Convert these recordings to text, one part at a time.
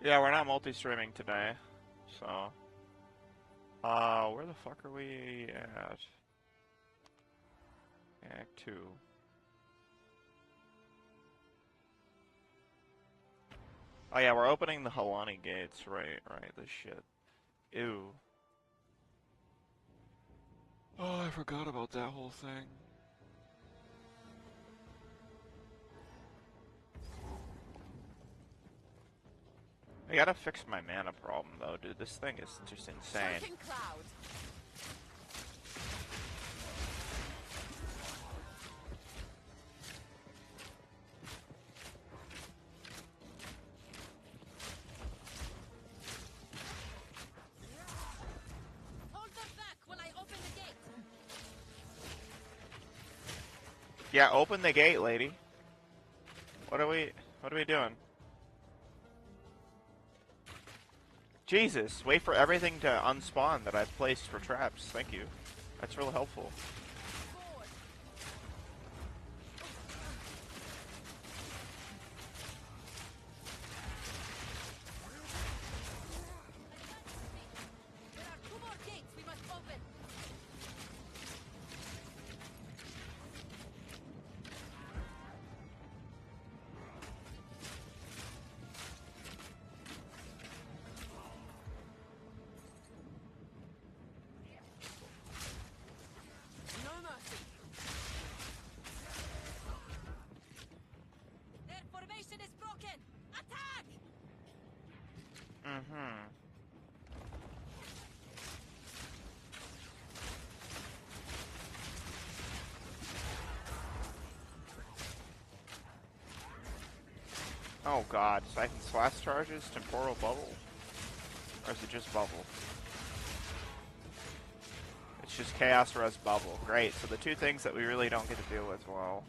Yeah, we're not multi-streaming today, so... where the fuck are we at? Act 2. Oh yeah, we're opening the Halani gates, right, this shit. Ew. Oh, I forgot about that whole thing. I gotta fix my mana problem, though, dude. This thing is just insane. Yeah, open the gate, lady. What are we doing? Jesus, wait for everything to unspawn that I've placed for traps. Thank you. That's real helpful. Oh god, Siphon Slash charges, Temporal Bubble? Or is it just Bubble? It's just Chaos Res Bubble. Great, so the two things that we really don't get to deal with well.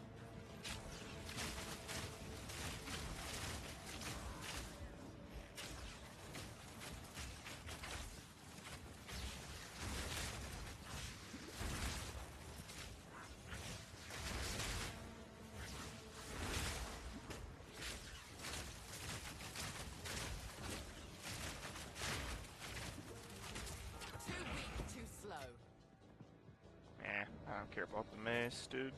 I don't care about the mace, dude.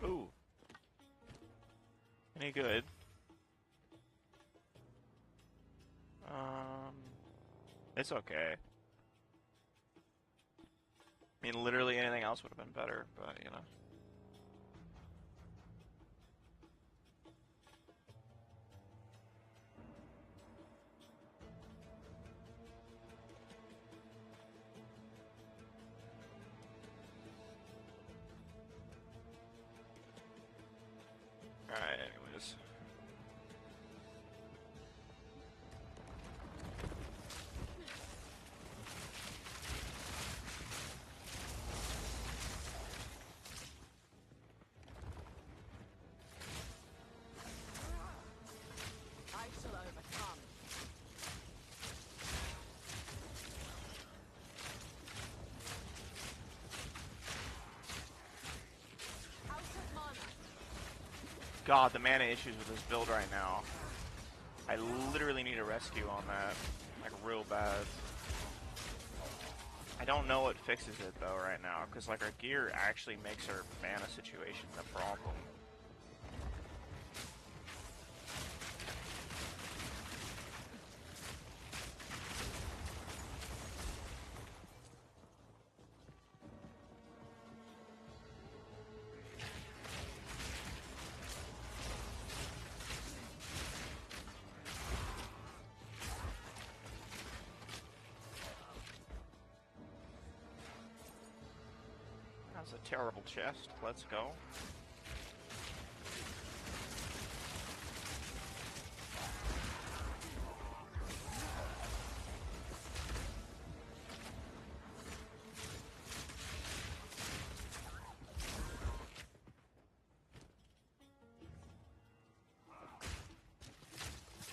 Ooh. Any good? It's okay. I mean, literally anything else would have been better, but, you know. Alright, anyways. God, the mana issues with this build right now. I literally need a rescue on that. Like, real bad. I don't know what fixes it, though, right now. Because, like, our gear actually makes our mana situation a problem. terrible chest. Let's go.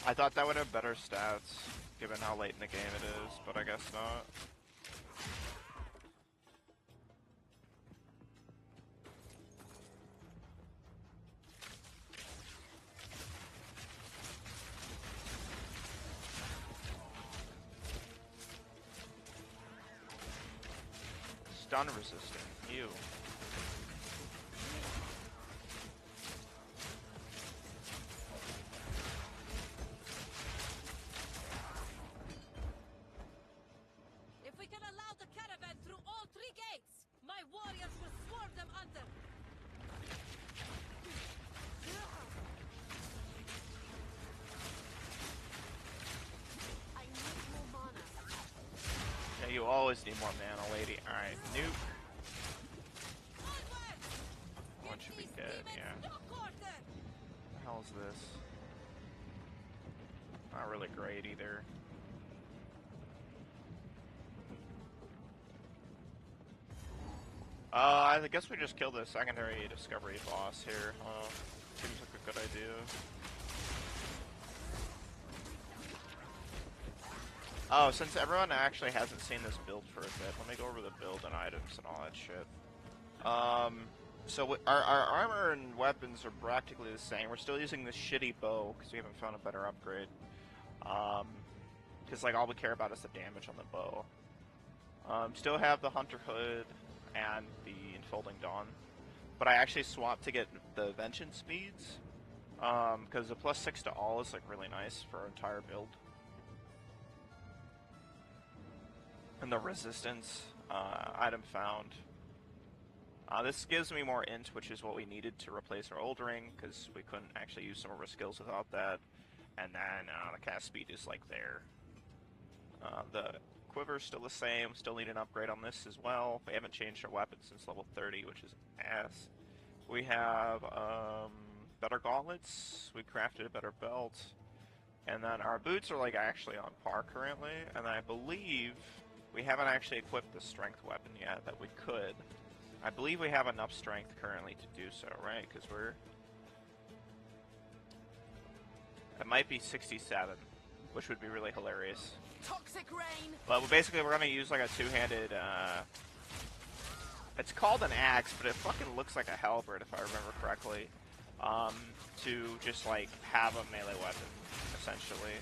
I thought that would have better stats, given how late in the game it is, but I guess not. Stun resistant, ew. If we can allow the caravan through all 3 gates, my warriors will swarm them under. I need more mana. Yeah, you always need more mana, lady. Alright, nuke. One should be dead, yeah. What the hell is this? Not really great either. I guess we just killed the secondary discovery boss here. Seems like a good idea. Oh, since everyone actually hasn't seen this build for a bit, let me go over the build and items and all that shit. So our armor and weapons are practically the same. We're still using this shitty bow because we haven't found a better upgrade. Because like all we care about is the damage on the bow. Still have the Hunter Hood and the Enfolding Dawn, but I actually swapped to get the Vengeance speeds because the +6 to all is like really nice for our entire build. And the resistance item found. This gives me more int, which is what we needed to replace our old ring, because we couldn't actually use some of our skills without that. And then the cast speed is like there. The quiver's still the same, still need an upgrade on this as well. We haven't changed our weapon since level 30, which is ass. We have better gauntlets, we crafted a better belt, and then our boots are like actually on par currently, and I believe we haven't actually equipped the strength weapon yet that we could. I believe we have enough strength currently to do so, right? Because it might be 67, which would be really hilarious. Toxic rain. But basically, we're gonna use like a two-handed. It's called an axe, but it fucking looks like a halberd if I remember correctly. To just like have a melee weapon, essentially.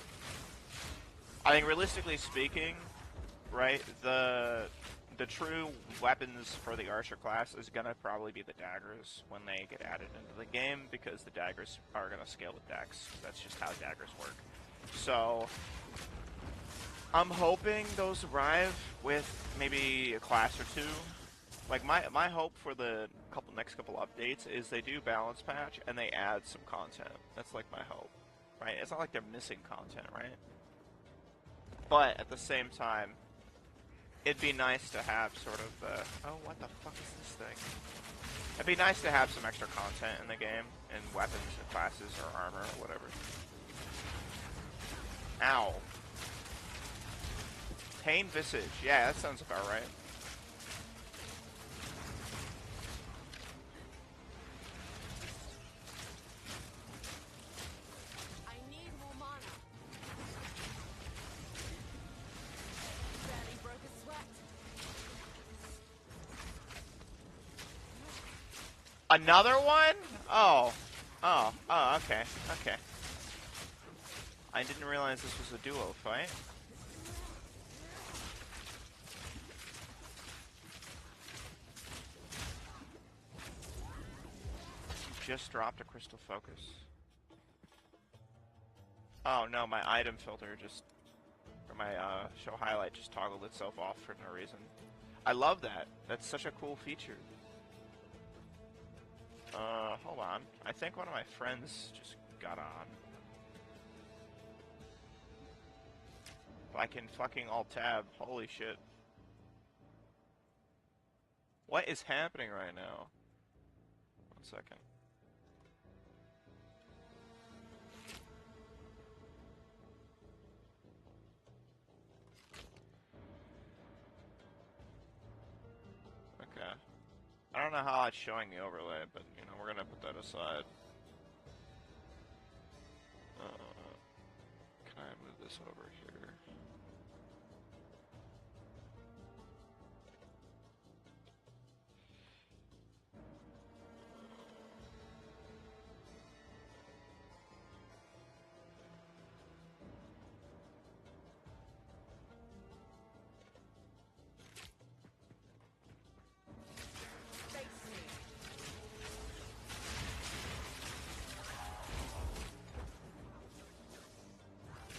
I think realistically speaking, right, the true weapons for the archer class is gonna probably be the daggers when they get added into the game, because the daggers are gonna scale with dex. That's just how daggers work. So I'm hoping those arrive with maybe a class or two. Like my hope for the next couple updates is they do balance patch and they add some content. That's like my hope, right? It's not like they're missing content, right? But at the same time, it'd be nice to have sort of the... Oh, what the fuck is this thing? It'd be nice to have some extra content in the game, in weapons and classes or armor or whatever. Ow. Pain Visage. Yeah, that sounds about right. I need more mana. Barely broke a sweat. Another one? Oh. Oh, okay. Okay. I didn't realize this was a duo fight. You just dropped a crystal focus. Oh no, my item filter just... Or my show highlight just toggled itself off for no reason. I love that. That's such a cool feature. Hold on. I think one of my friends just got on. I can fucking alt-tab. Holy shit. What is happening right now? 1 second. Okay. I don't know how it's showing the overlay, but, you know, we're gonna put that aside. Can I move this over here?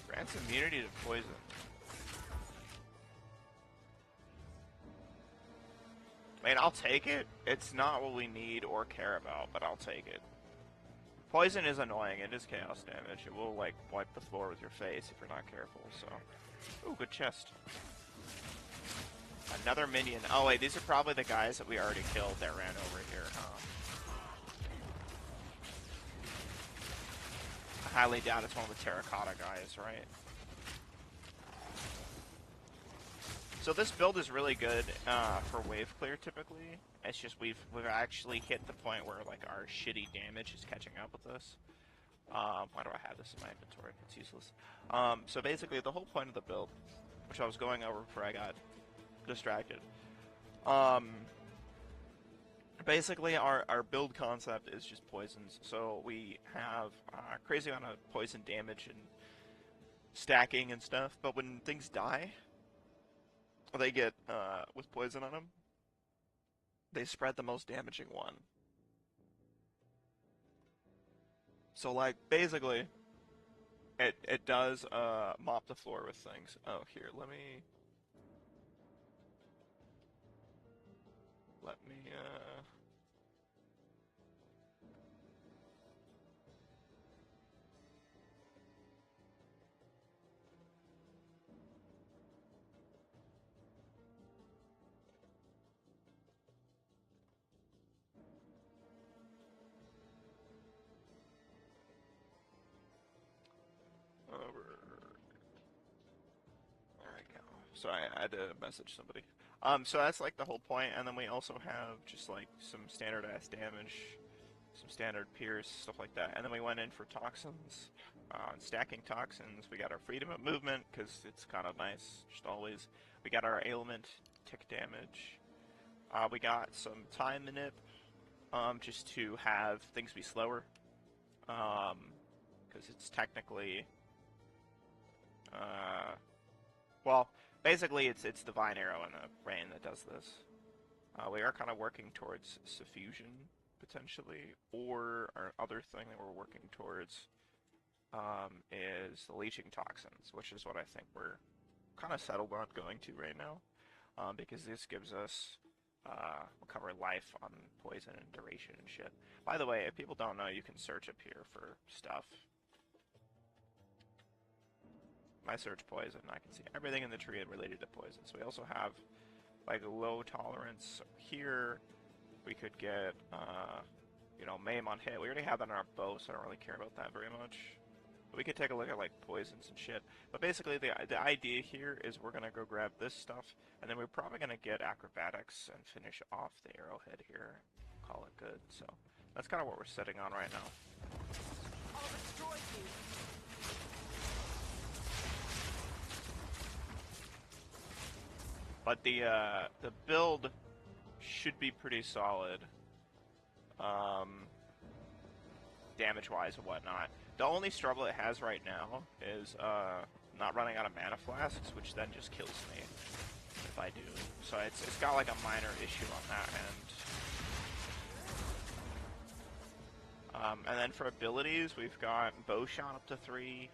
Grants immunity to poison. I mean, I'll take it. It's not what we need or care about, but I'll take it. Poison is annoying. It is chaos damage. It will, like, wipe the floor with your face if you're not careful, so... Ooh, good chest. Another minion. Oh, wait, these are probably the guys that we already killed that ran over here, huh? I highly doubt it's one of the terracotta guys, right? So this build is really good for wave clear typically. It's just we've actually hit the point where like our shitty damage is catching up with us. Why do I have this in my inventory? It's useless. So basically the whole point of the build, which I was going over before I got distracted. Basically our build concept is just poisons. So we have crazy amount of poison damage and stacking and stuff, but when things die, they get, with poison on them, they spread the most damaging one. So, like, basically, it does, mop the floor with things. Oh, here, let me, over. There we go. Sorry, I had to message somebody. So that's like the whole point, and then we also have just like some standard ass damage, some standard pierce, stuff like that. And then we went in for toxins, stacking toxins. We got our freedom of movement, because it's kind of nice, just always. We got our ailment, tick damage. We got some time manip, just to have things be slower. Because it's technically, well, basically it's Divine Arrow and the Rain that does this. We are kind of working towards Suffusion, potentially, or our other thing that we're working towards is the Leeching Toxins, which is what I think we're kind of settled on going to right now, because this gives us recover life on poison and duration and shit. By the way, if people don't know, you can search up here for stuff. I search poison, I can see everything in the tree related to poison. So we also have like low tolerance here. We could get, you know, maim on hit. We already have that on our bow, so I don't really care about that very much. But we could take a look at like poisons and shit. But basically the idea here is we're gonna go grab this stuff, and then we're probably gonna get acrobatics and finish off the arrowhead here. Call it good. So that's kind of what we're sitting on right now. I'll destroy you. But the build should be pretty solid, damage-wise and whatnot. The only struggle it has right now is not running out of mana flasks, which then just kills me if I do. So it's got like a minor issue on that end. And then for abilities, we've got Bow Shot up to 3.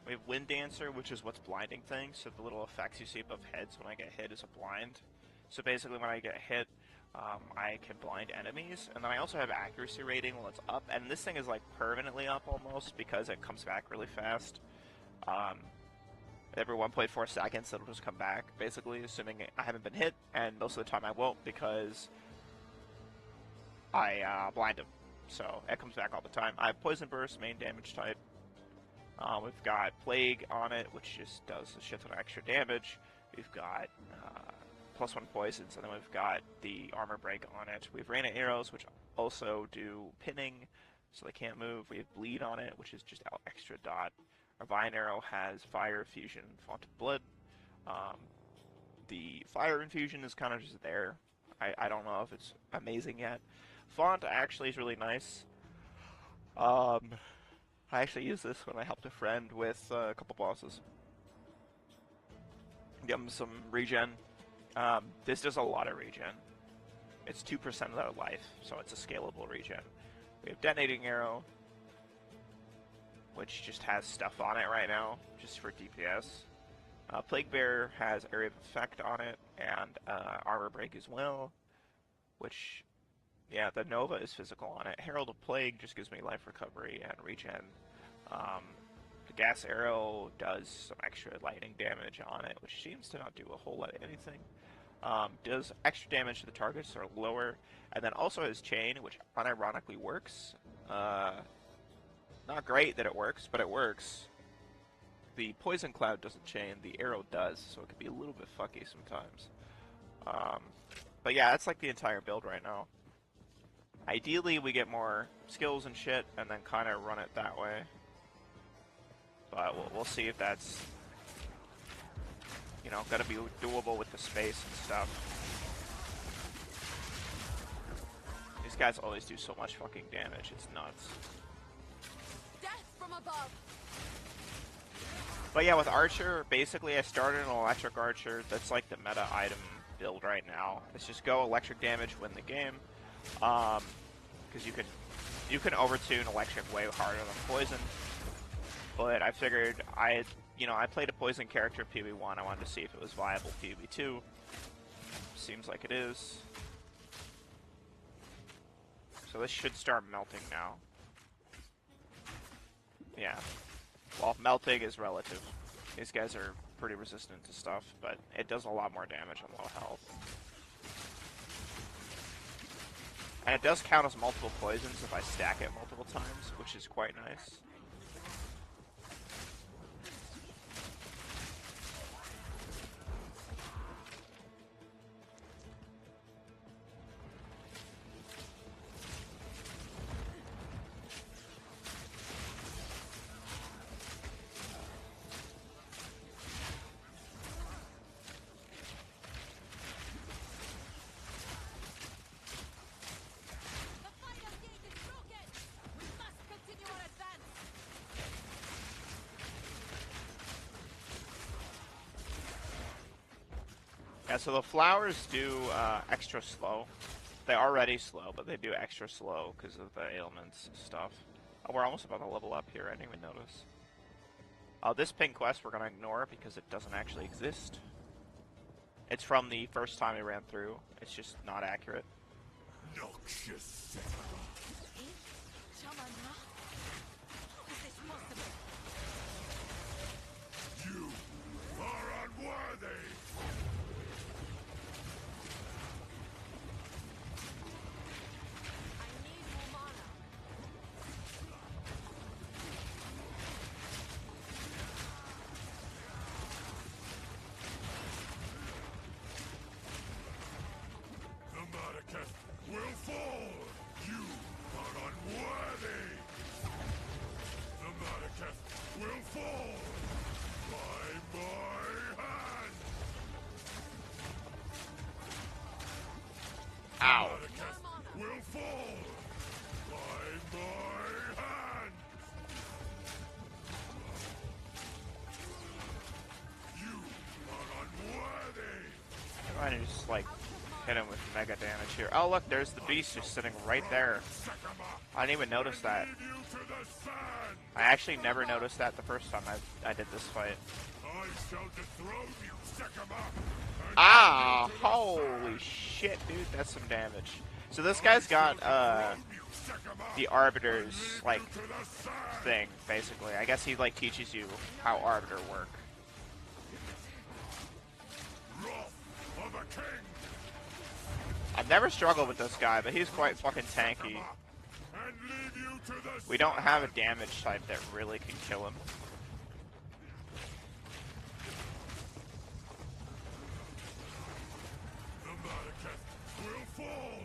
We have Wind Dancer, which is what's blinding things, so the little effects you see above heads when I get hit is a blind. So basically when I get hit, I can blind enemies. And then I also have accuracy rating while it's up, and this thing is like permanently up almost because it comes back really fast. Every 1.4 seconds it'll just come back, basically, assuming I haven't been hit, and most of the time I won't because I blind him. So it comes back all the time. I have Poison Burst, main damage type. We've got Plague on it, which just does a shit ton of extra damage. We've got +1 poisons, and then we've got the Armor Break on it. We have Rain of Arrows, which also do pinning, so they can't move. We have Bleed on it, which is just extra dot. Our Vine Arrow has Fire, Fusion, Font of Blood. The Fire Infusion is kind of just there. I don't know if it's amazing yet. Font actually is really nice. I actually used this when I helped a friend with a couple bosses. Give them some regen. This does a lot of regen. It's 2% of their life, so it's a scalable regen. We have Detonating Arrow, which just has stuff on it right now, just for DPS. Plague Bearer has Area of Effect on it, and Armor Break as well, which, yeah, the Nova is physical on it. Herald of Plague just gives me life recovery and regen. The Gas Arrow does some extra lightning damage on it, which seems to not do a whole lot of anything. Does extra damage to the targets that are lower, and then also has Chain, which unironically works. Not great that it works, but it works. The Poison Cloud doesn't chain, the arrow does, so it can be a little bit fucky sometimes. But yeah, that's like the entire build right now. Ideally, we get more skills and shit, and then kind of run it that way. But we'll see if that's, you know, gonna be doable with the space and stuff. These guys always do so much fucking damage, it's nuts. Death from above. But yeah, with Archer, basically I started an Electric Archer. That's like the meta item build right now. It's just go electric damage, win the game. Because you can overtune electric way harder than poison. But I figured I played a poison character PoE1. I wanted to see if it was viable PoE2. Seems like it is. So this should start melting now. Yeah. Well, melting is relative. These guys are pretty resistant to stuff, but it does a lot more damage on low health. And it does count as multiple poisons if I stack it multiple times, which is quite nice. Yeah, so the flowers do extra slow. They're already slow, but they do extra slow because of the ailments and stuff. Oh, we're almost about to level up here, I didn't even notice. This pink quest we're going to ignore because it doesn't actually exist. It's from the first time I ran through. It's just not accurate. Noxious. How is this possible? You are unworthy! I need more mana. The Maracas will fall! You are unworthy! The Maracas will fall! By my hand! Ow. Maracas will fall! By my hand! You are unworthy! I'm going to just, like, hit him with mega damage here. Oh, look, there's the beast just sitting right there. I didn't even notice that. Lead you to the sand! I actually never noticed that the first time I did this fight. I shall dethrone you, Sekama! and Ah, lead you to the holy sand! shit, dude, that's some damage. So this guy's got, the Arbiter's, like, thing, basically. I guess he, like, teaches you how Arbiter work. Wrath of a king! I've never struggled with this guy, but he's quite fucking tanky. And leave you to the We don't have a damage type that really can kill him. The Madaketh will fall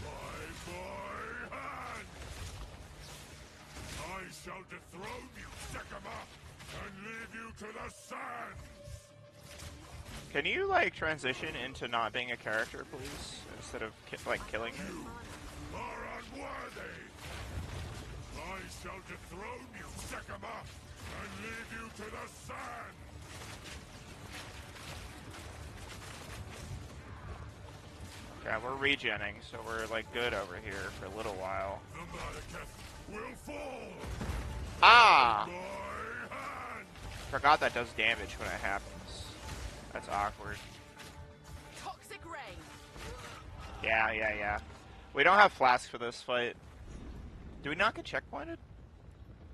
by my hand. I shall dethrone you, Sekama, and leave you to the sands. Can you, like, transition into not being a character, please? Instead of, like, killing me? You are unworthy. I shall dethrone you, Sekama, and leave you to the sands. Yeah, we're regenning, so we're, like, good over here for a little while. The Madaketh will fall Ah! by my hand. Forgot that does damage when it happens. That's awkward. Toxic rain. Yeah. We don't have flasks for this fight. Do we not get checkpointed?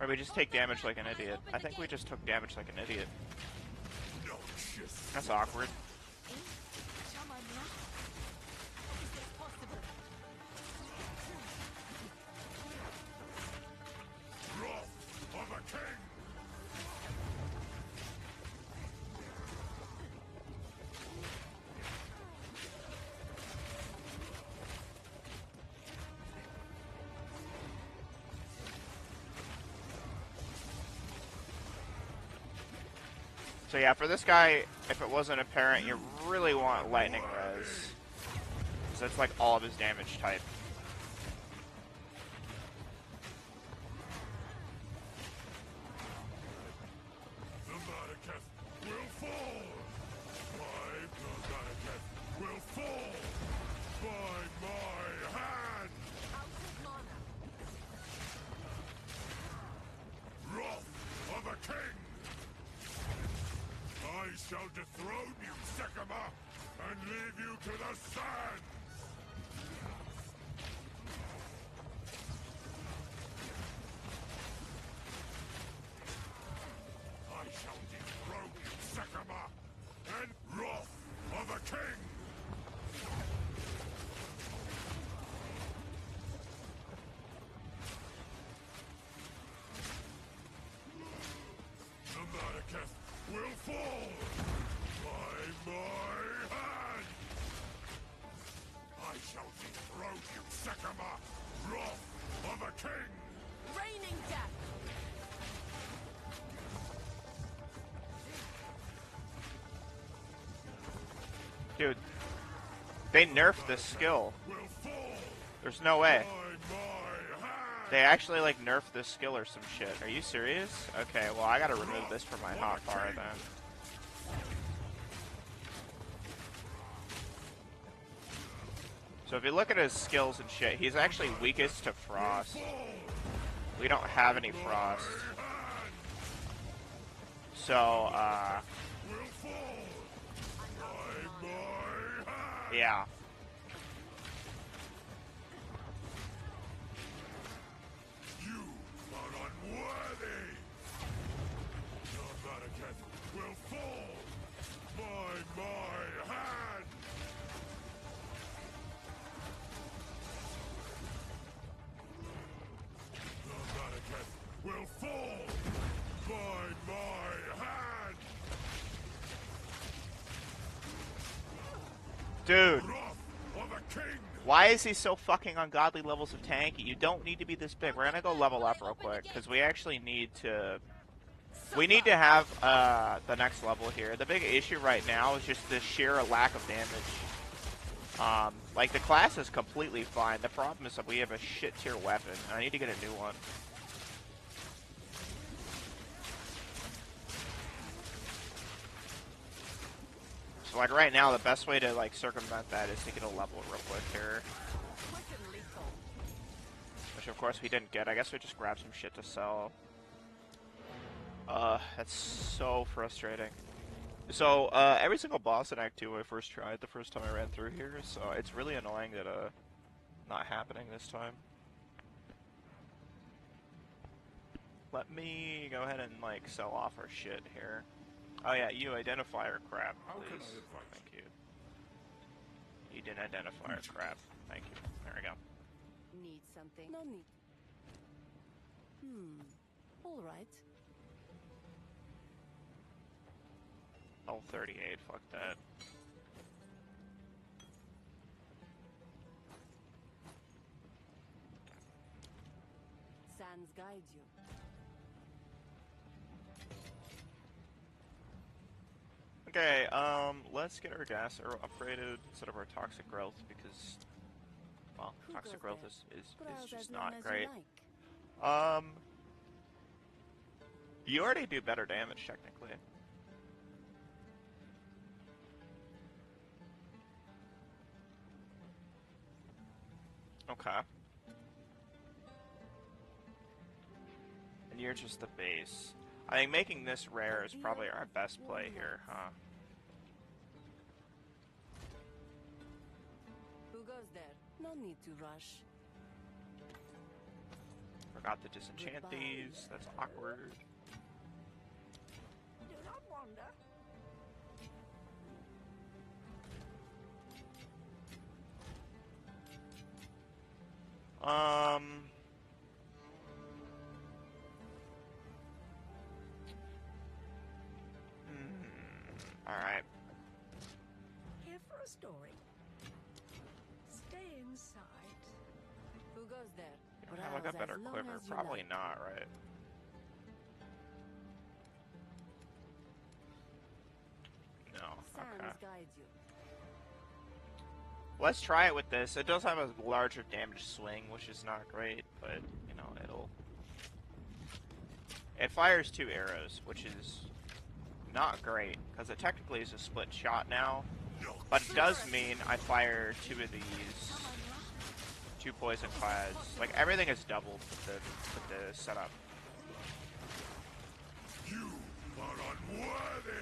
Or we just take damage like an idiot? I think we just took damage like an idiot. Noxious. That's awkward. Wrath of a king. So yeah, for this guy, if it wasn't apparent, you really want lightning res. So that's like all of his damage type. The Madaketh will fall. The Madaketh will fall by my hand. Wrath of a king. I shall dethrone you, Sekama, and leave you to the sands. I shall dethrone you, Sekama, and wrath of a king. The Madaketh will fall by my hand. I shall dethrone you, Sekama, wrath of a king. Raining death. Dude, they nerfed this skill. Will fall There's no way. by my hand. They actually like nerfed this skill or some shit. Are you serious? Okay, well I gotta remove this from my hotbar then. So if you look at his skills and shit, he's actually weakest to frost. We don't have any frost. So, Will fall by my hand. yeah. You are unworthy. The Madaketh will fall by my hand. The Madaketh will fall by my hand. Dude, Wrath of a king. why is he so fucking ungodly levels of tanky? You don't need to be this big. We're gonna go level up real quick, because we actually need to... We need to have the next level here. The big issue right now is just the sheer lack of damage. Like, the class is completely fine. The problem is that we have a shit tier weapon. I need to get a new one. So, like, right now, the best way to, like, circumvent that is to get a level real quick here. Quick and lethal. Which, of course, we didn't get. I guess we just grabbed some shit to sell. That's so frustrating. So, every single boss in Act 2 I first tried the first time I ran through here, so it's really annoying that, not happening this time. Let me go ahead and, like, sell off our shit here. Oh yeah, you identifier crap, How can I please. advise Thank you. You didn't identify our crap. Thank you. There we go. Need something? No need. All right. Level 38. Fuck that. Sands guides you. Okay, let's get our gas arrow upgraded instead of our toxic growth because, well, Who toxic goes growth there? is Browse just as long not as great. you like. You already do better damage technically. Okay. And you're just the base. I think making this rare is probably our best play here, huh? Who goes there? No need to rush. Forgot to disenchant these. That's awkward. Do not wander. Alright. Here for a story. Stay inside. Who goes there? You don't have like a better quiver? Probably not, right? No. Okay. Sands guides you. Let's try it with this. It does have a larger damage swing, which is not great, but, you know, it fires 2 arrows, which is not great, because it technically is a split shot now, but it does mean I fire 2 of these, 2 poison clads. Like, everything is doubled with the setup. You are unworthy!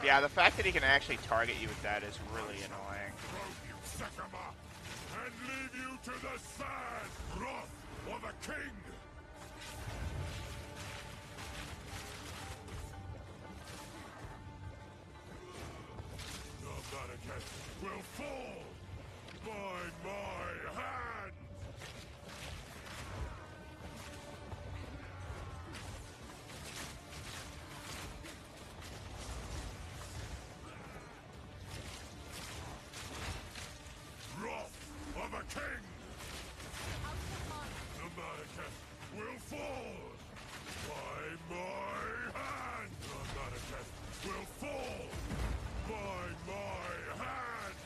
Yeah, the fact that he can actually target you with that is really annoying. And leave you to the sand, wrath of the king. The Vatican will fall by my hand. King! The Vatican will fall by my hand! The Vatican will fall by my hand!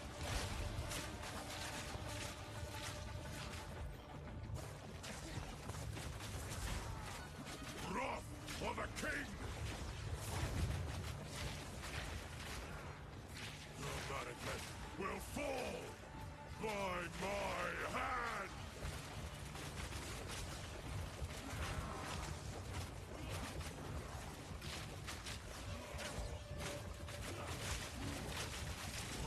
Wrath for the king! The Vatican will fall by my hand!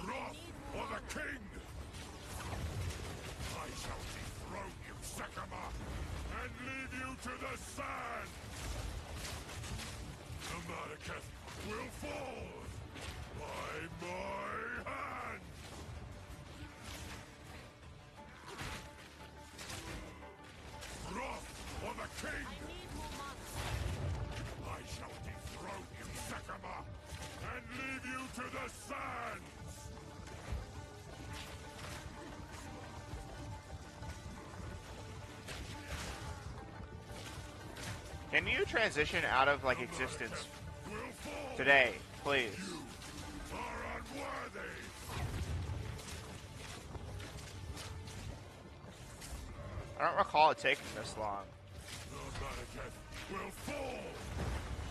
Wrath for the king! I shall dethrone you, Sekama, and leave you to the sand! The Madaketh will fall by my hand! Wrath for the king! I shall dethrone you, Sekama, and leave you to the sands! Can you transition out of, like, existence today, please? You are unworthy! I don't recall it taking this long. The Vatican will fall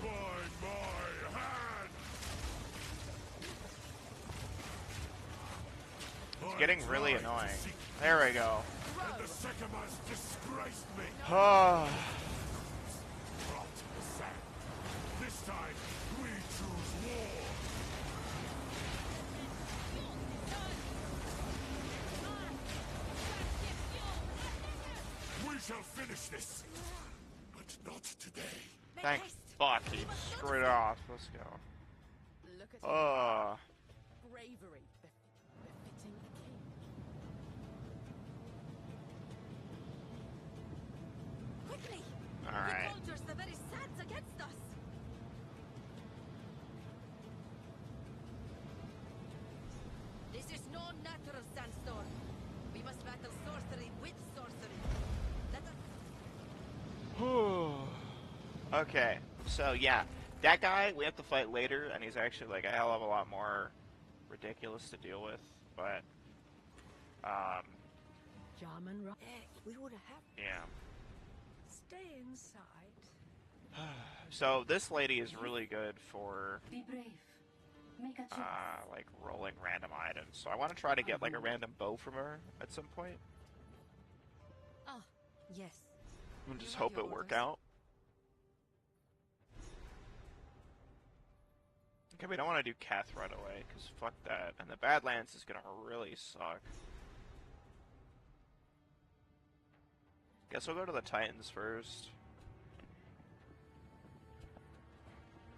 by my hand! getting really annoying. There we go. And the Sycamores disgraced me. Oh. Rot in the sand. This time, we choose war. We shall finish this, but not today. Thank fuck he screwed off. Let's go. Look at Oh. bravery befitting a king. Quickly! Alright. He conjures the very sands against us. This is no natural sandstorm. We must battle sorcery with sorcery. Let us. Okay, so yeah, that guy we have to fight later, and he's actually like a hell of a lot more ridiculous to deal with. But, German we would have yeah. stay inside. So this lady is really good for Be brave. Make a choice. like rolling random items. So I want to try to get like a random bow from her at some point, Ah, yes. and just You hope have it your work orders. out. Okay, we don't want to do Kath right away, because fuck that. And the Badlands is gonna really suck. Guess we'll go to the Titans first.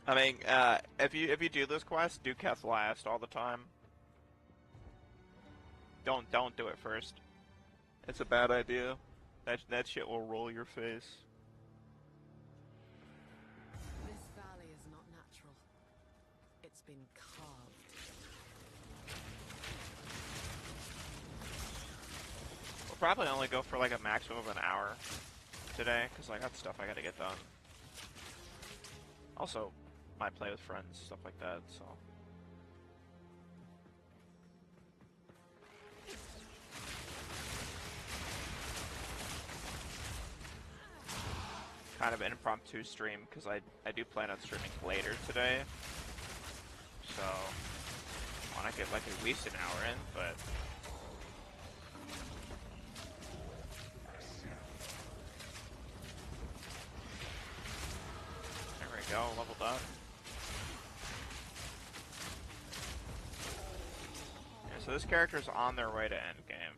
I mean, if you do this quest, do Kath last all the time. Don't do it first. It's a bad idea. That shit will roll your face. This valley is not natural. It's been carved. We'll probably only go for like a maximum of an hour today, because I got stuff I gotta get done. Also, might play with friends, stuff like that, so. Kind of an impromptu stream, because I do plan on streaming later today. So, I want to get like at least an hour in, but... There we go, leveled up. Yeah, so this character's on their way to endgame,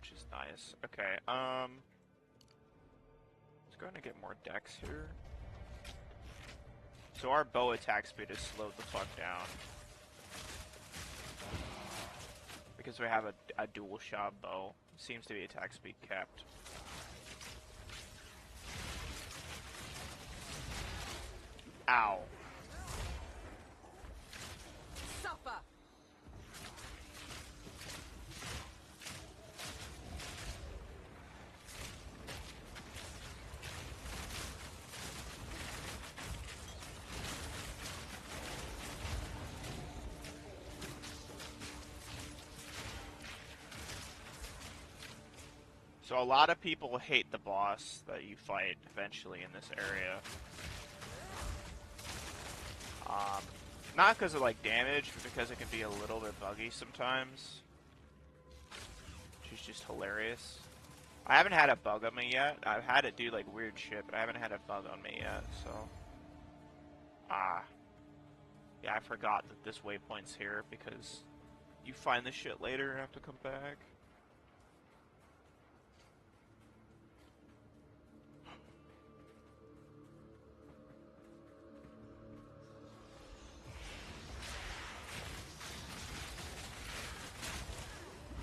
which is nice. Okay, let's go ahead and get more decks here. So our bow attack speed is slowed the fuck down. Because we have a dual shot bow. Seems to be attack speed kept. Ow. Suffer! So a lot of people hate the boss that you fight eventually in this area. Not because of like damage, but because it can be a little bit buggy sometimes. Which is just hilarious. I haven't had a bug on me yet. I've had it do like weird shit, but I haven't had a bug on me yet, so. Yeah, I forgot that this waypoint's here because you find this shit later and have to come back.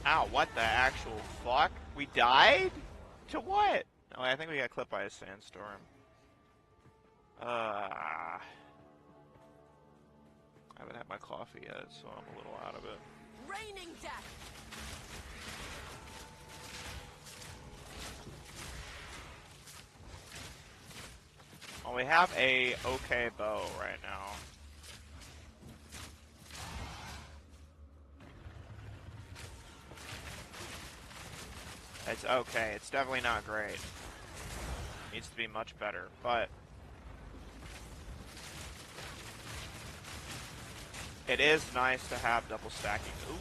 Ow, what the actual fuck? We died? To what? Oh, I think we got clipped by a sandstorm. I haven't had my coffee yet, so I'm a little out of it. Raining death! Well, we have a okay bow right now. It's okay. It's definitely not great. Needs to be much better, but it is nice to have double stacking. Ooh.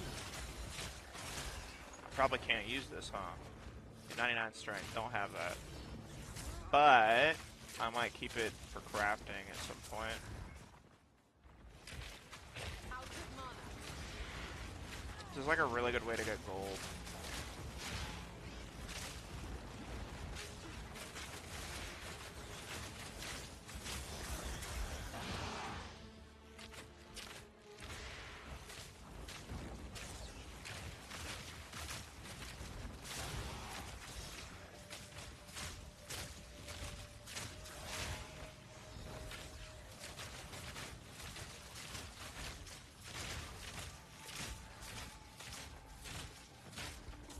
probably can't use this, huh? 99 strength, don't have that. But I might keep it for crafting at some point. This is like a really good way to get gold.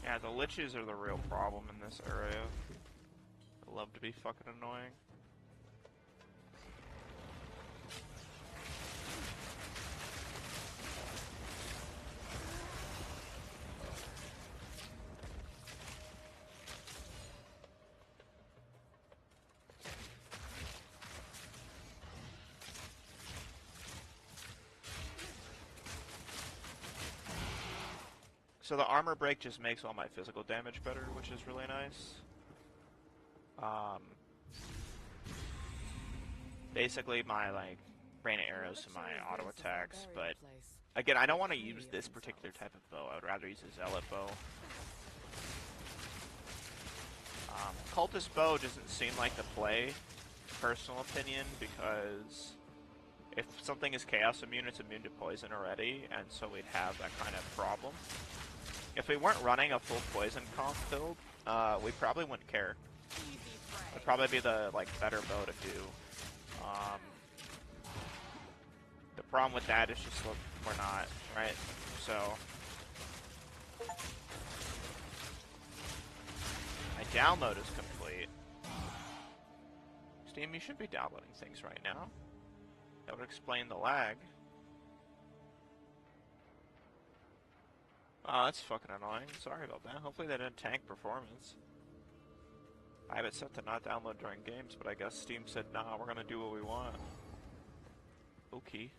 Yeah, the liches are the real problem in this area. They love to be fucking annoying. So the armor break just makes all my physical damage better, which is really nice. Basically my like rain arrows to my auto attacks, but again, I don't want to use this particular type of bow. I would rather use a zealot bow. Cultist bow doesn't seem like the play, personal opinion, because if something is chaos immune, it's immune to poison already, and so we'd have that kind of problem. If we weren't running a full poison comp build, we probably wouldn't care. It'd probably be the better bow to do. The problem with that is just look, we're not, right? So my download is complete. Steam, you should be downloading things right now. That would explain the lag. Oh, that's fucking annoying. Sorry about that. Hopefully that didn't tank performance. I have it set to not download during games, but I guess Steam said, nah, we're gonna do what we want. Okay.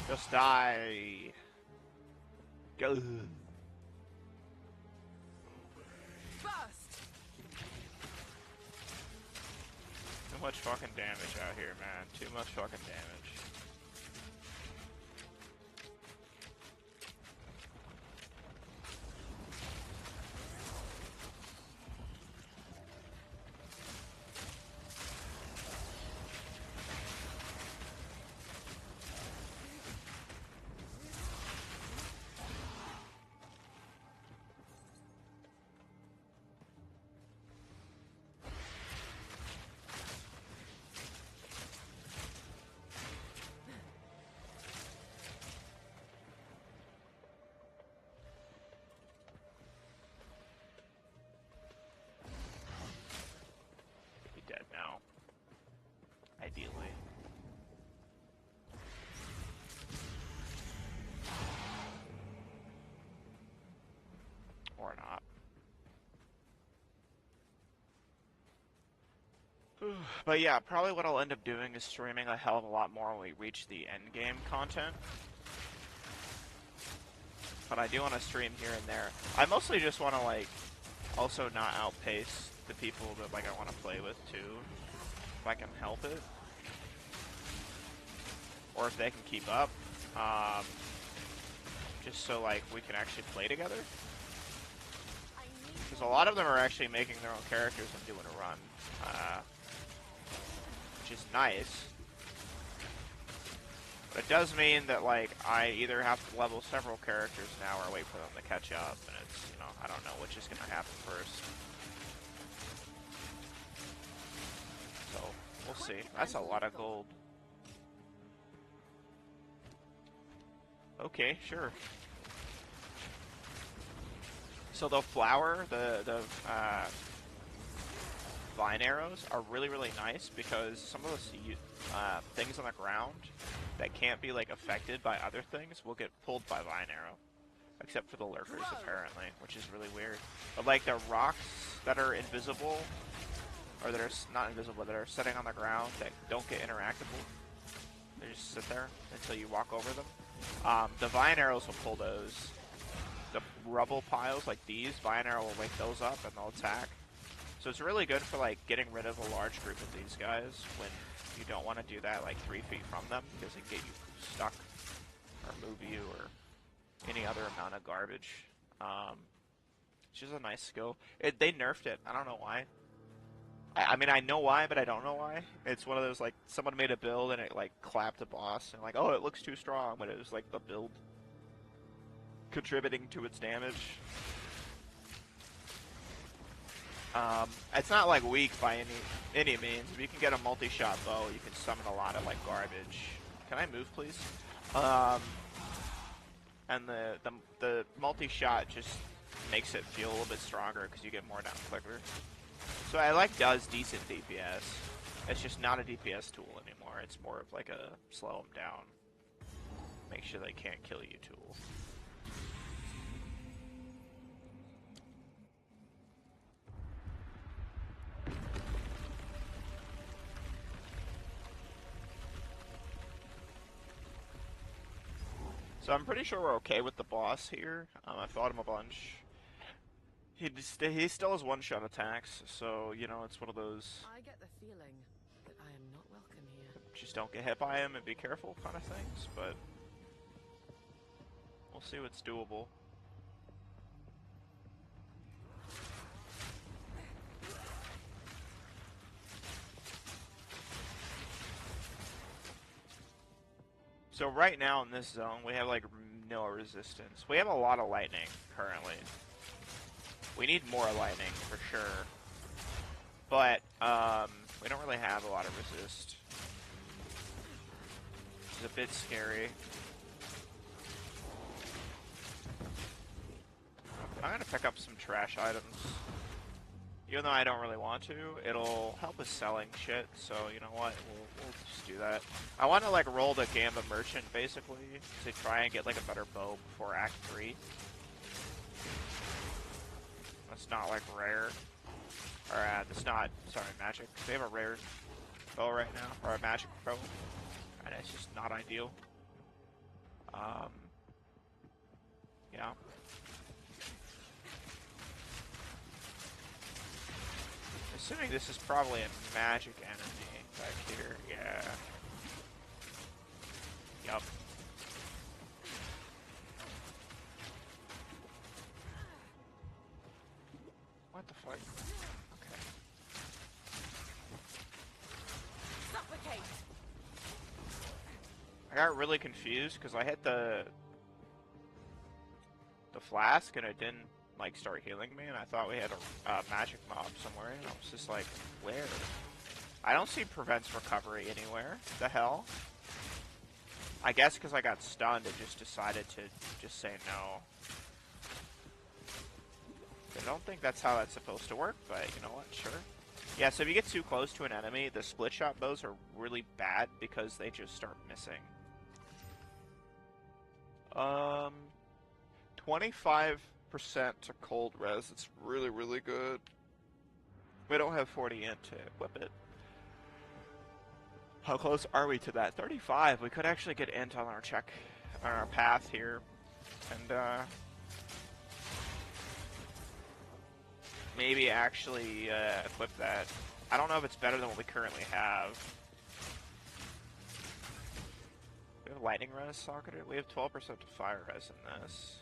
Just die. Go. Bust. Too much fucking damage out here, man. Too much fucking damage. Dead now. Ideally. Or not. But yeah, probably what I'll end up doing is streaming a hell of a lot more when we reach the end game content. But I do want to stream here and there. I mostly just want to also not outpace the people that I want to play with too, if I can help it, or if they can keep up, just so we can actually play together. Because a lot of them are actually making their own characters and doing a run. which is nice. But it does mean that, like, I either have to level several characters now or wait for them to catch up, and it's, you know, I don't know which is going to happen first. So, we'll see. That's a lot of gold. Okay, sure. So the flower, the vine arrows are really, really nice because some of those things on the ground that can't be, like, affected by other things will get pulled by vine arrow. Except for the lurkers, apparently, which is really weird. But, like, the rocks that are invisible, or that are not invisible, that are sitting on the ground that don't get interactable, they just sit there until you walk over them. The vine arrows will pull those. The rubble piles like these, vine arrow will wake those up and they'll attack. So it's really good for, like, getting rid of a large group of these guys when you don't want to do that, like, 3 feet from them, because it can get you stuck or move you or any other amount of garbage. It's just a nice skill. They nerfed it. I don't know why. I mean, I know why, but I don't know why. It's one of those, like, someone made a build and it, like, clapped a boss and, like, oh, it looks too strong, but it was, like, the build contributing to its damage. It's not, like, weak by any means. If you can get a multi-shot bow, you can summon a lot of, like, garbage. Can I move, please? And the multi-shot just makes it feel a little bit stronger because you get more down clicker. So I like does decent DPS. It's just not a DPS tool anymore. It's more of like a slow them down, make sure they can't kill you tool. So I'm pretty sure we're okay with the boss here. I fought him a bunch. He still has one-shot attacks, so, you know, it's one of those I get the feeling that I am not welcome here. just don't get hit by him and be careful kind of things, but we'll see what's doable. So right now in this zone, we have, like, no resistance. We have a lot of lightning currently. We need more lightning for sure. But, we don't really have a lot of resist. Which is a bit scary. I'm gonna pick up some trash items. Even though I don't really want to, it'll help us selling shit, so you know what, we'll just do that. I want to, like, roll the Gamba Merchant, basically, to try and get, like, a better bow before Act 3. That's not, like, rare. Or, that's not, sorry, magic. They have a rare bow right now, or a magic bow, and it's just not ideal. Yeah. Assuming this is probably a magic enemy back here, yeah. Yup. What the fuck? Okay. Suffocate! I got really confused because I hit the flask and it didn't, like, start healing me, and I thought we had a magic mob somewhere, and I was just like, where? I don't see prevents recovery anywhere. The hell? I guess because I got stunned, it just decided to just say no. I don't think that's how that's supposed to work, but you know what, sure. Yeah, so if you get too close to an enemy, the split shot bows are really bad because they just start missing. 25% to cold res. It's really, really good. We don't have 40 int to equip it. How close are we to that? 35. We could actually get int on our check, on our path here, and maybe actually equip that. I don't know if it's better than what we currently have. We have lightning res socketed. We have 12% to fire res in this.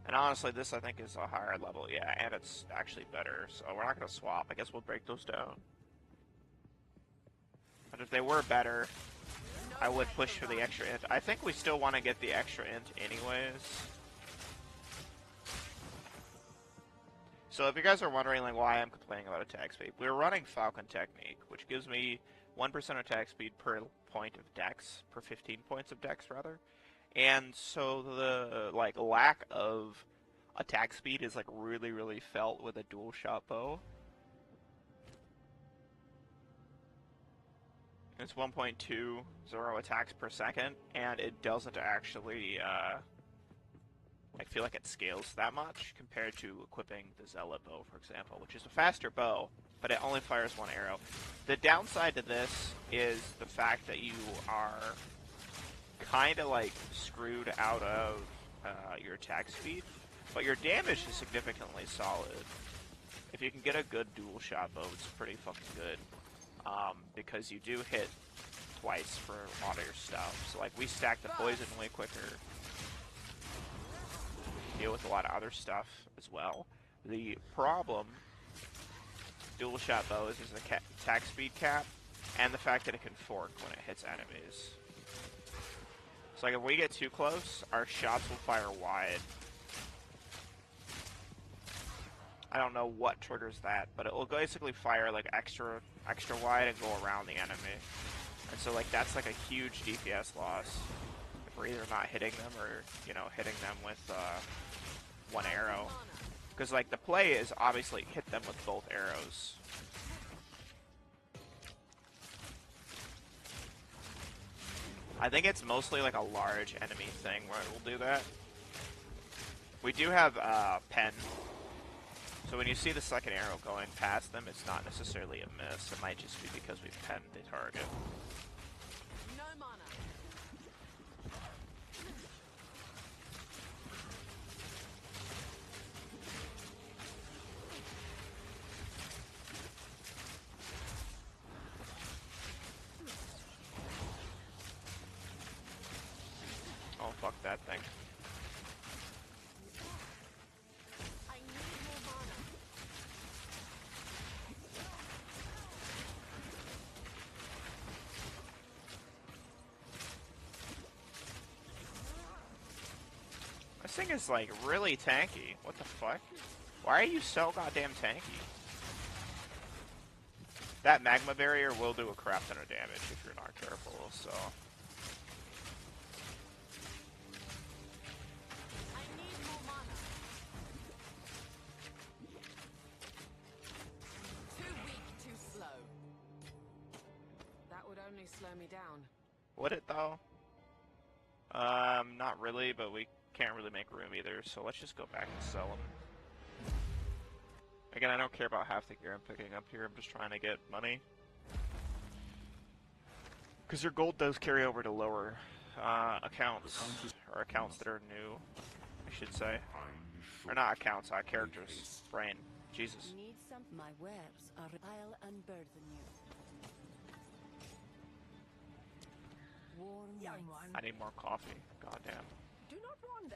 And And honestly, this I think is a higher level, yeah, and it's actually better, so we're not going to swap. I guess we'll break those down. But if they were better, I would push for the extra int. I think we still want to get the extra int anyways. So if you guys are wondering like why I'm complaining about attack speed, we're running Falcon Technique, which gives me 1% attack speed per point of dex, per 15 points of dex rather. And so the like lack of attack speed is like really felt with a dual shot bow. It's 1.20 attacks per second, and it doesn't actually I feel like it scales that much compared to equipping the Zealot bow, for example, which is a faster bow, but it only fires one arrow. The downside to this is the fact that you are kind of like screwed out of your attack speed, but your damage is significantly solid. If you can get a good dual shot bow, it's pretty fucking good, because you do hit twice for a lot of your stuff. So like we stack the poison way quicker, deal with a lot of other stuff as well. The problem dual shot bow is the attack speed cap, and the fact that it can fork when it hits enemies. So like if we get too close, our shots will fire wide. I don't know what triggers that, but it will basically fire like extra wide and go around the enemy. And so like that's like a huge DPS loss if we're either not hitting them or, you know, hitting them with one arrow. Because like the play is obviously hit them with both arrows. I think it's mostly like a large enemy thing where it will do that. We do have pen. So when you see the second arrow going past them, it's not necessarily a miss. It might just be because we've penned the target. No mana. Oh, fuck that thing. I need more mana. This thing is like really tanky. What the fuck? Why are you so goddamn tanky? That magma barrier will do a crap ton of damage if you're not careful, so... I need more mana. Too weak, too slow. That would only slow me down. Would it though? Not really, but we can't really make room either, so let's just go back and sell them. Again, I don't care about half the gear I'm picking up here, I'm just trying to get money. Because your gold does carry over to lower accounts, or accounts that are new, I should say. Or not accounts, characters. Brain. Jesus. Need some? My wares are. I'll unburden you. Warm nights. I need more coffee. Goddamn. Do not wander.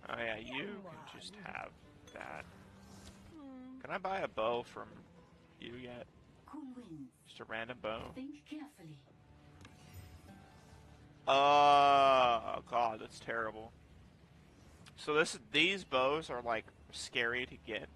Oh yeah, you can just have that. Can I buy a bow from you yet? Cool winds. Just a random bow? Think carefully. Oh god, that's terrible. So these bows are like scary to get.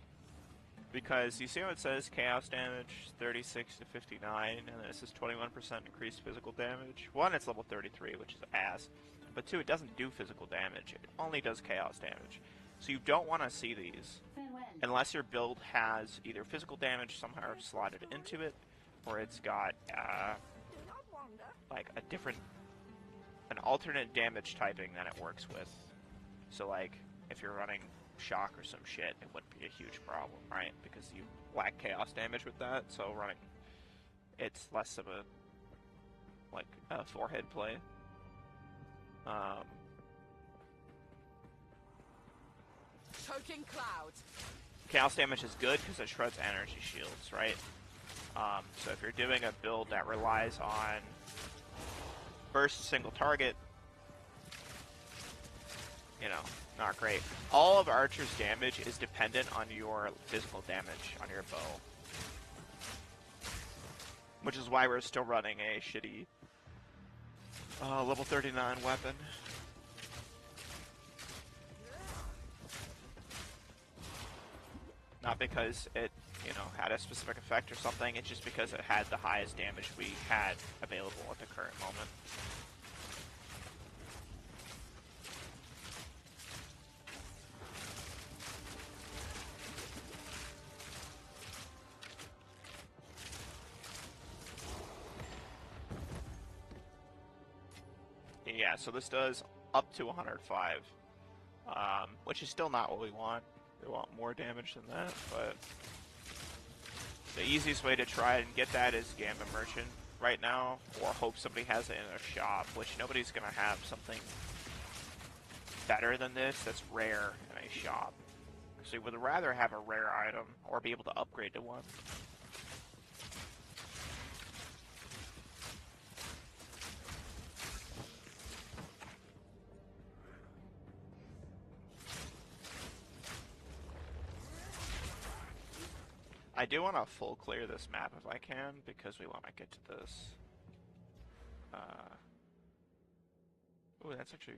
Because you see how it says chaos damage 36 to 59, and then it says 21% increased physical damage? One, it's level 33, which is ass. But two, it doesn't do physical damage. It only does chaos damage. So you don't want to see these Farewell. unless your build has either physical damage somehow slotted into it, or it's got like an alternate damage typing that it works with. So like if you're running shock or some shit, it wouldn't be a huge problem, right? Because you lack chaos damage with that, so running it's less of a forehead play. Choking cloud. Chaos damage is good because it shreds energy shields, right? So if you're doing a build that relies on burst single target, you know, not great. All of Archer's damage is dependent on your physical damage on your bow. Which is why we're still running a shitty level 39 weapon. Not because it, you know, had a specific effect or something, it's just because it had the highest damage we had available at the current moment. Yeah, so this does up to 105, which is still not what we want. We want more damage than that, but the easiest way to try and get that is Gambit Merchant right now, or hope somebody has it in their shop, which nobody's going to have something better than this that's rare in a shop. So we would rather have a rare item, or be able to upgrade to one. I do want to full clear this map if I can, because we want to get to this. Ooh, that's actually...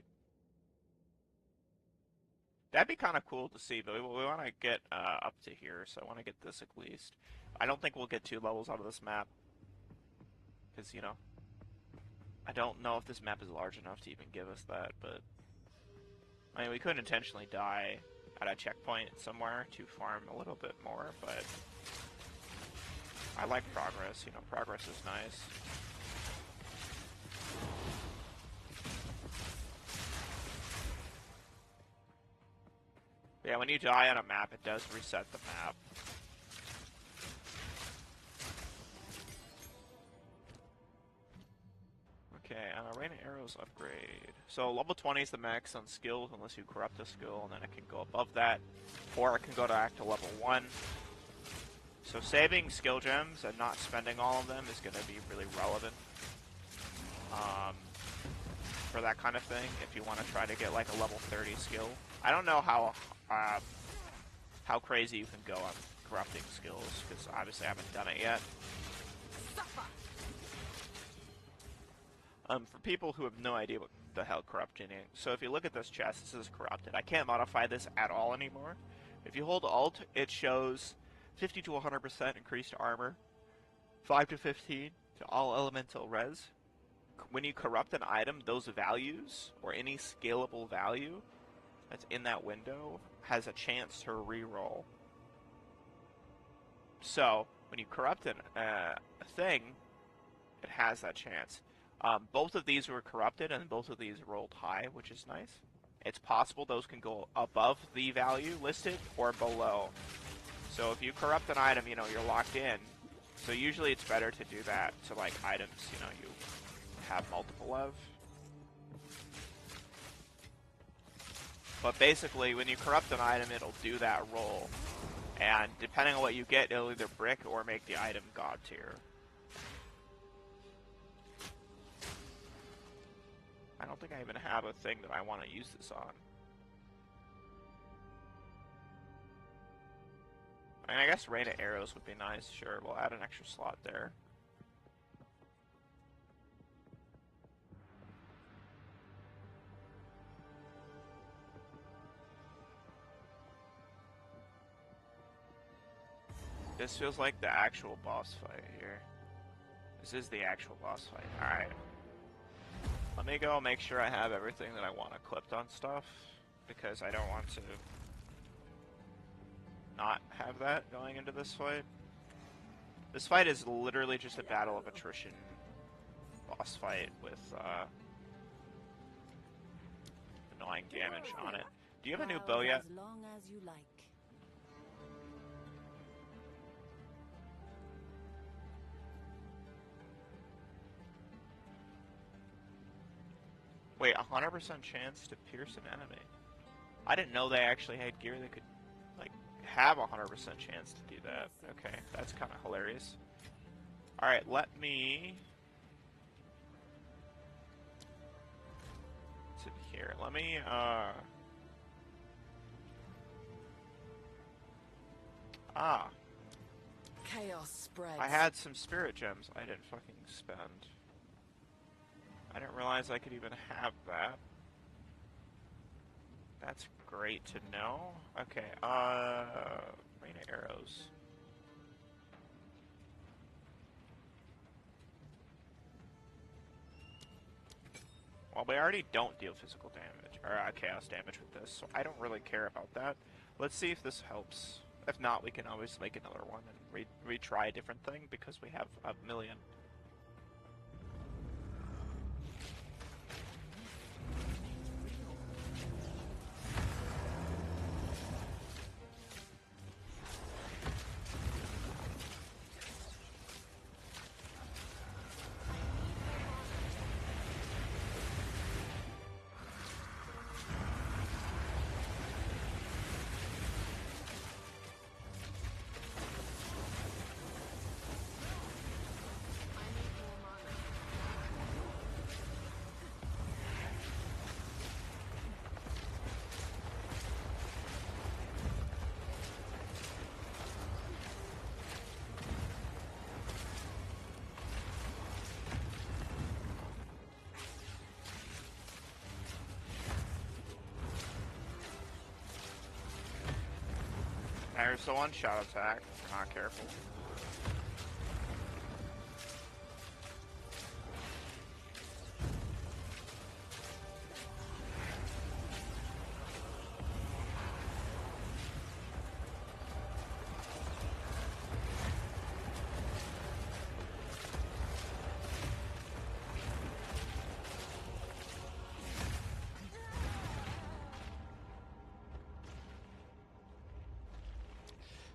That'd be kind of cool to see, but we want to get up to here, so I want to get this at least. I don't think we'll get 2 levels out of this map. Because, you know, I don't know if this map is large enough to even give us that, but... I mean, we could intentionally die at a checkpoint somewhere to farm a little bit more, but... I like progress, you know, progress is nice. Yeah, when you die on a map, it does reset the map. Okay, Rain of Arrows upgrade. So level 20 is the max on skills unless you corrupt a skill, and then it can go above that. Or it can go back to level 1. So saving skill gems and not spending all of them is going to be really relevant for that kind of thing. If you want to try to get like a level 30 skill, I don't know how crazy you can go on corrupting skills because obviously I haven't done it yet. For people who have no idea what the hell corrupting is, so if you look at this chest, this is corrupted. I can't modify this at all anymore. If you hold Alt, it shows 50 to 100% increased armor, 5 to 15 to all elemental res. When you corrupt an item, those values, or any scalable value that's in that window, has a chance to reroll. So, when you corrupt a thing, it has that chance. Both of these were corrupted, and both of these rolled high, which is nice. It's possible those can go above the value listed, or below. So if you corrupt an item, you know, you're locked in. So usually it's better to do that to, like, items, you know, you have multiple of. But basically, when you corrupt an item, it'll do that roll. And depending on what you get, it'll either brick or make the item god tier. I don't think I even have a thing that I want to use this on. I mean, I guess Rain of Arrows would be nice. Sure, we'll add an extra slot there. This feels like the actual boss fight here. This is the actual boss fight. Alright. Let me go make sure I have everything that I want equipped on stuff, because I don't want to not have that going into this fight. This fight is literally just a battle of attrition boss fight with annoying damage on it. Do you have a new bow yet? As long as you like. Wait, 100% chance to pierce an enemy. I didn't know they actually had gear that could, like, have 100% chance to do that. Okay, that's kind of hilarious. Alright, let me... sit here. Let me, Ah, Chaos spreads. I had some spirit gems I didn't fucking spend. I didn't realize I could even have that. That's great to know. Okay, Marina arrows. Well, we already don't deal physical damage, or chaos damage with this, so I don't really care about that. Let's see if this helps. If not, we can always make another one and retry a different thing, because we have a million. There's the one-shot attack. Not careful.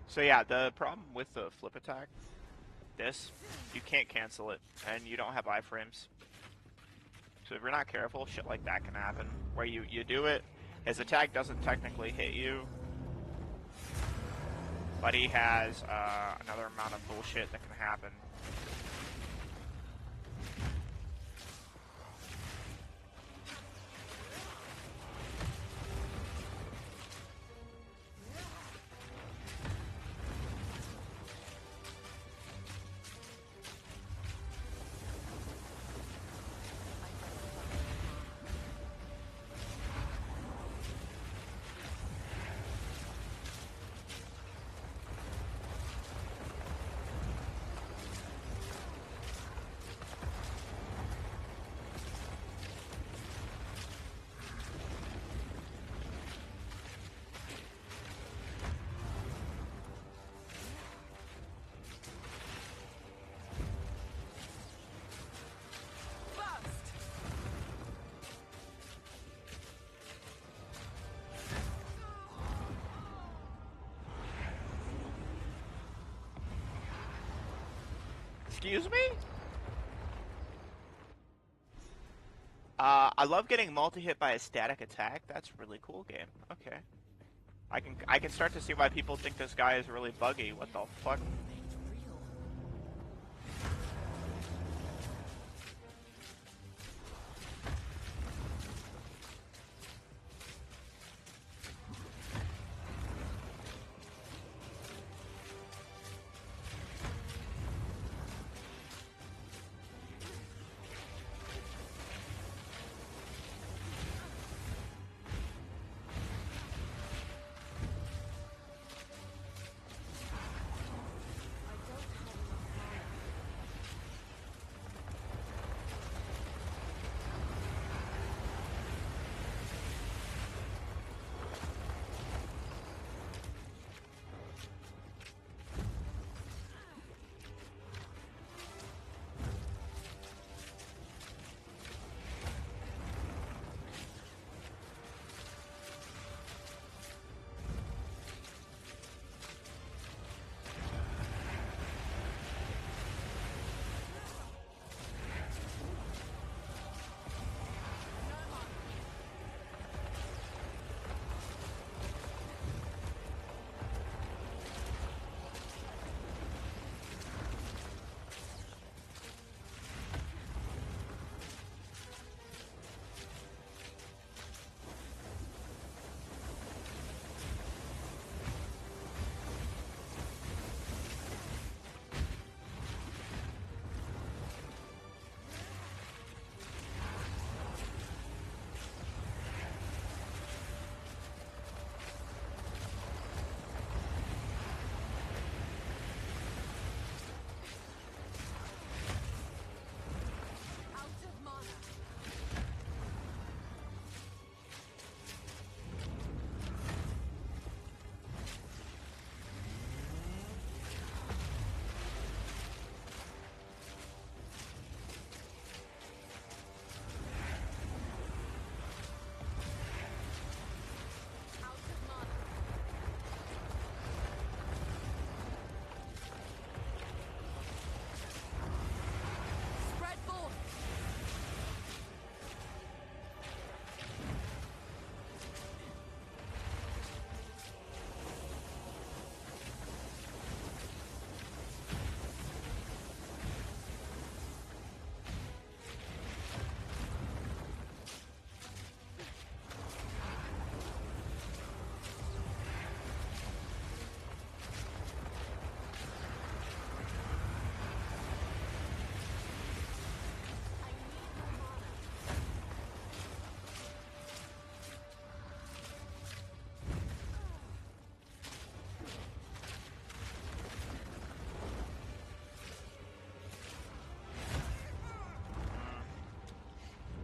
So yeah, the problem with the flip attack, you can't cancel it, and you don't have iframes. So if you're not careful, shit like that can happen. Where you do it, his attack doesn't technically hit you, but he has another amount of bullshit that can happen. Excuse me? I love getting multi-hit by a static attack. That's really cool, game. Okay. I can start to see why people think this guy is really buggy. What the fuck?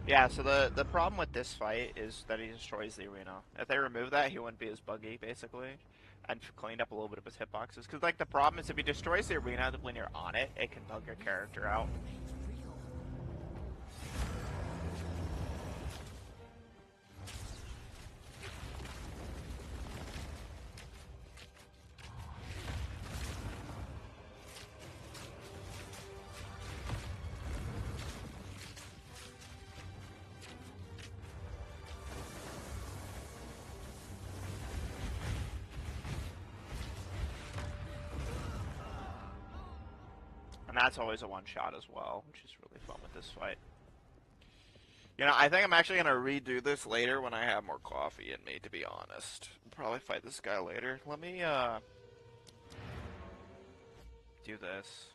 Yeah, so the problem with this fight is that he destroys the arena. If they remove that, he wouldn't be as buggy, basically. And cleaned up a little bit of his hitboxes. Because, like, the problem is if he destroys the arena when you're on it, it can bug your character out. And that's always a one-shot as well, which is really fun with this fight. You know, I think I'm actually going to redo this later when I have more coffee in me, to be honest. I'll probably fight this guy later. Let me, do this.